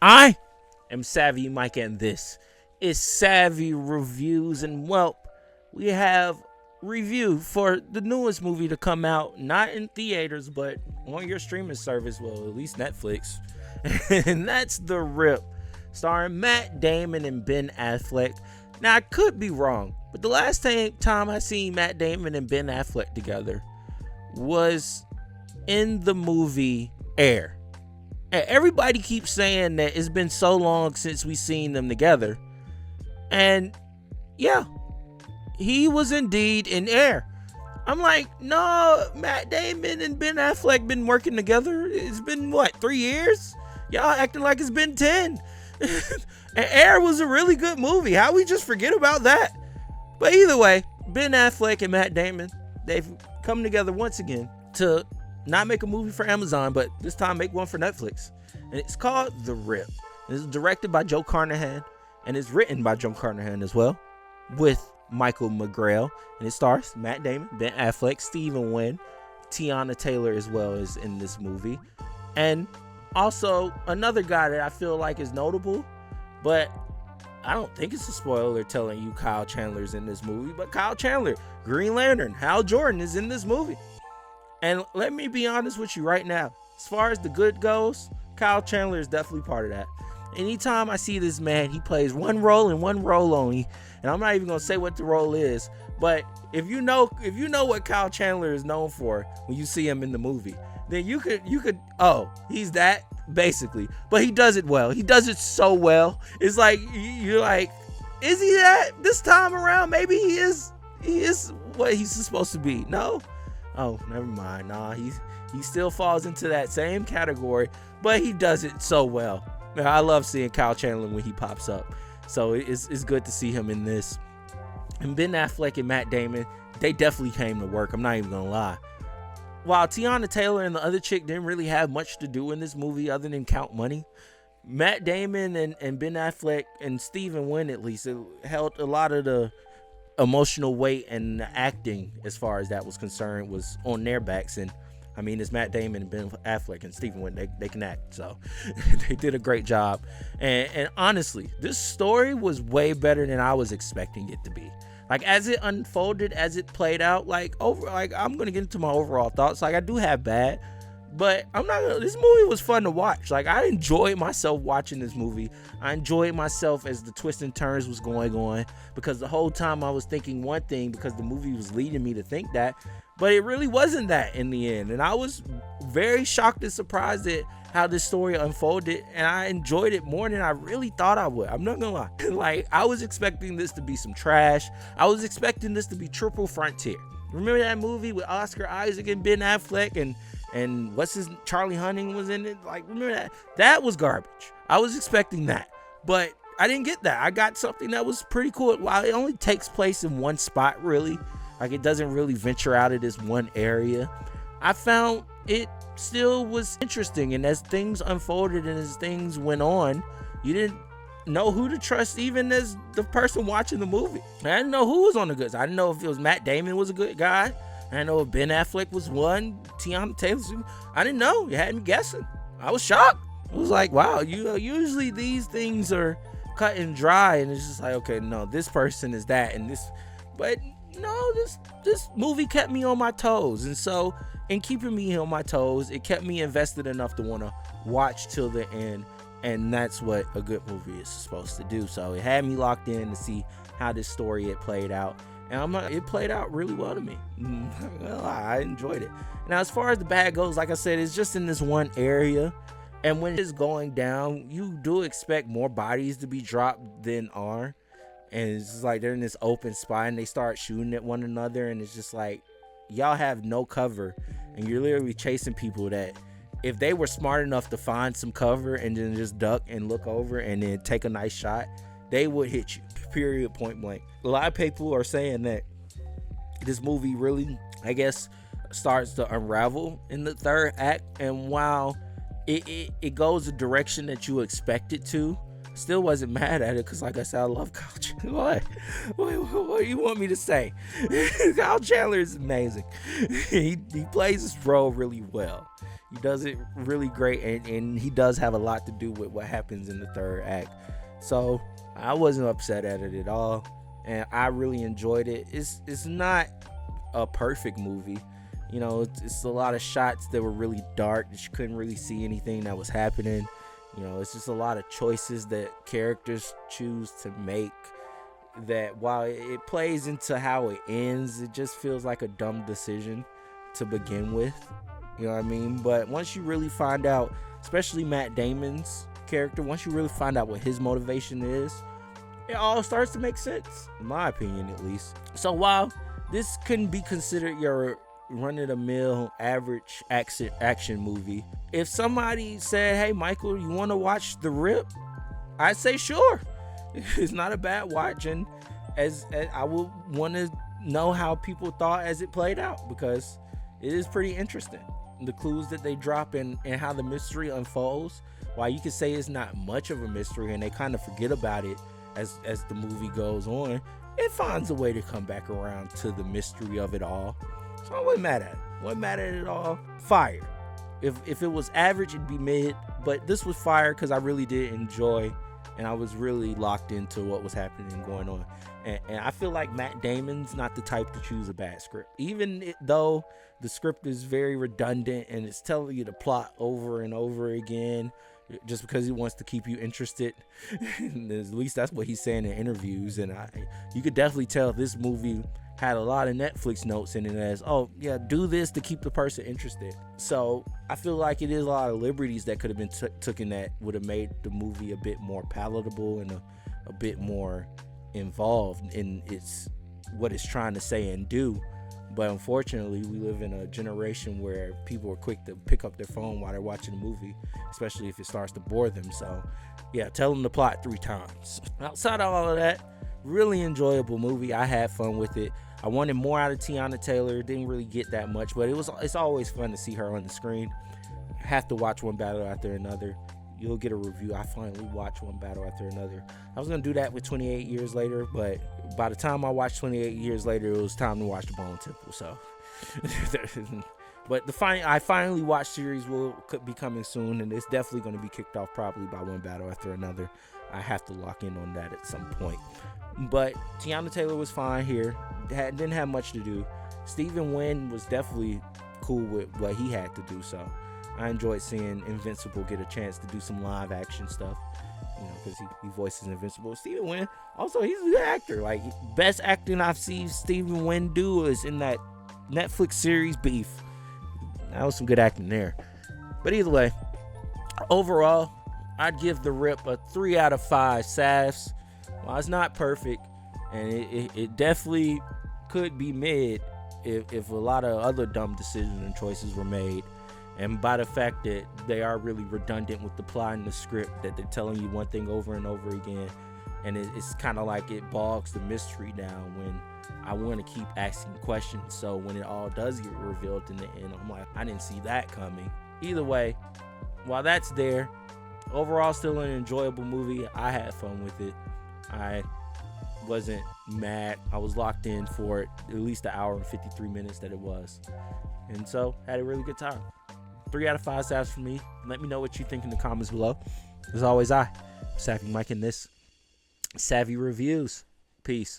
I am Savvy Mike, and this is Savvy Reviews. And well, we have review for the newest movie to come out, not in theaters, but on your streaming service. Well, at least Netflix. And that's The Rip, starring Matt Damon and Ben Affleck. Now, I could be wrong, but the last time I seen Matt Damon and Ben Affleck together was in the movie Air. And everybody keeps saying that it's been so long since we seen them together. And yeah, he was indeed in Air. I'm like, no, Matt Damon and Ben Affleck been working together. It's been, what, 3 years? Y'all acting like it's been 10. And Air was a really good movie. How we just forget about that? But either way, Ben Affleck and Matt Damon, they've come together once again to not make a movie for Amazon, but this time make one for Netflix. And it's called The Rip. It's directed by Joe Carnahan, and it's written by Joe Carnahan as well, with Michael McGrail. And it stars Matt Damon, Ben Affleck, Stephen Wynn, Tiana Taylor as well is in this movie. And also another guy that I feel like is notable, but I don't think it's a spoiler telling you Kyle Chandler's in this movie, but Kyle Chandler, Green Lantern, Hal Jordan is in this movie. And let me be honest with you right now. As far as the good goes, Kyle Chandler is definitely part of that. Anytime I see this man, he plays one role and one role only. And I'm not even going to say what the role is. But if you know what Kyle Chandler is known for when you see him in the movie, then you could, oh, he's that, basically. But he does it well. He does it so well. It's like, you're like, is he that this time around? Maybe he is what he's supposed to be. No? Oh, never mind. Nah, he still falls into that same category, but he does it so well. Man, I love seeing Kyle Chandler when he pops up. So it's good to see him in this. And Ben Affleck and Matt Damon, they definitely came to work. I'm not even gonna lie. While Tiana Taylor and the other chick didn't really have much to do in this movie other than count money, Matt Damon and Ben Affleck and Stephen Wynn, at least, it held a lot of the emotional weight, and the acting as far as that was concerned was on their backs. And I mean, it's Matt Damon and Ben Affleck and Stephen Wynn, they can act, so they did a great job. And honestly, this story was way better than I was expecting it to be. Like, as it unfolded, as it played out, I'm gonna get into my overall thoughts. Like, I do have bad, but this movie was fun to watch. Like, I enjoyed myself watching this movie. I enjoyed myself as the twists and turns was going on, because the whole time I was thinking one thing because the movie was leading me to think that, but it really wasn't that in the end. And I was very shocked and surprised at how this story unfolded, and I enjoyed it more than I really thought I would. I'm not gonna lie. Like, I was expecting this to be some trash. I was expecting this to be Triple Frontier. Remember that movie with Oscar Isaac and Ben Affleck and Charlie Hunnam was in it? Like, remember that? That was garbage. I was expecting that, but I didn't get that. I got something that was pretty cool. While it only takes place in one spot, really, like, it doesn't really venture out of this one area, I found it still was interesting. And as things unfolded and as things went on, you didn't know who to trust, even as the person watching the movie. I didn't know who was on the good side. I didn't know if it was Matt Damon was a good guy. I didn't know if Ben Affleck was one. Tiana Taylor. I didn't know. You had me guessing. I was shocked. I was like, wow, usually these things are cut and dry, and it's just like, okay, no, this person is that, and this, but no, this movie kept me on my toes. And so, in keeping me on my toes, it kept me invested enough to want to watch till the end. And that's what a good movie is supposed to do. So it had me locked in to see how this story had played out. And it played out really well to me. I enjoyed it. Now, as far as the bad goes, like I said, it's just in this one area. And when it's going down, you do expect more bodies to be dropped than are. And it's just like they're in this open spot and they start shooting at one another. And it's just like, y'all have no cover. And you're literally chasing people that, if they were smart enough to find some cover and then just duck and look over and then take a nice shot, they would hit you, period, point blank. A lot of people are saying that this movie really, I guess, starts to unravel in the third act. And while it goes a direction that you expect it to, still wasn't mad at it, because like I said, I love Kyle Chandler. What do you want me to say? Kyle Chandler is amazing. He plays his role really well. He does it really great, and he does have a lot to do with what happens in the third act. So I wasn't upset at it at all, and I really enjoyed it. It's not a perfect movie. You know, it's a lot of shots that were really dark that you couldn't really see anything that was happening. You know, it's just a lot of choices that characters choose to make, that while it plays into how it ends, it just feels like a dumb decision to begin with. You know what I mean? But once you really find out, especially Matt Damon's character, once you really find out what his motivation is, it all starts to make sense, in my opinion at least. So while this couldn't be considered your run-of-the-mill average action movie, if somebody said, hey Michael, you want to watch The Rip, I'd say sure. It's not a bad watch, and as I would want to know how people thought as it played out, because it is pretty interesting, the clues that they drop and how the mystery unfolds. While you could say it's not much of a mystery and they kind of forget about it as the movie goes on, it finds a way to come back around to the mystery of it all. So I wasn't mad at it. Wasn't mad at it at all. Fire. If it was average, it'd be mid. But this was fire because I really did enjoy, and I was really locked into what was happening and going on. And I feel like Matt Damon's not the type to choose a bad script. Even though the script is very redundant and it's telling you the plot over and over again, just because he wants to keep you interested. At least that's what he's saying in interviews. And you could definitely tell this movie had a lot of Netflix notes in it as, oh yeah, do this to keep the person interested. So I feel like it is a lot of liberties that could have been taken that would have made the movie a bit more palatable and a bit more involved in what it's trying to say and do. But unfortunately, we live in a generation where people are quick to pick up their phone while they're watching a movie, especially if it starts to bore them. So yeah, tell them the plot 3 times. Outside of all of that, really enjoyable movie. I had fun with it. I wanted more out of Teyana Taylor. Didn't really get that much, but it's always fun to see her on the screen. Have to watch one battle after another. You'll get a review. I finally watched one battle after another. I was going to do that with 28 Years Later, but by the time I watched 28 Years Later, it was time to watch The Bone Temple. So, but I finally watched series could be coming soon, and it's definitely going to be kicked off probably by one battle after another. I have to lock in on that at some point. But Teyana Taylor was fine here. Didn't have much to do. Stephen Wynn was definitely cool with what he had to do, so I enjoyed seeing Invincible get a chance to do some live action stuff, you know, because he voices Invincible. Stephen Wynn, also, he's a good actor. Like, best acting I've seen Stephen Wynn do is in that Netflix series Beef. That was some good acting there. But either way, overall, I'd give The Rip a 3 out of 5 SAFs. While it's not perfect, and it definitely could be mid if a lot of other dumb decisions and choices were made, and by the fact that they are really redundant with the plot and the script, that they're telling you one thing over and over again, and it's kind of like it bogs the mystery down when I want to keep asking questions. So when it all does get revealed in the end, I'm like, I didn't see that coming. Either way, while that's there, overall still an enjoyable movie. I had fun with it. I wasn't mad. I was locked in for it, at least the hour and 53 minutes that it was. And so, had a really good time. 3 out of 5 SAFs for me. Let me know what you think in the comments below. As always, Savvy Mike in this Savvy Reviews. Peace.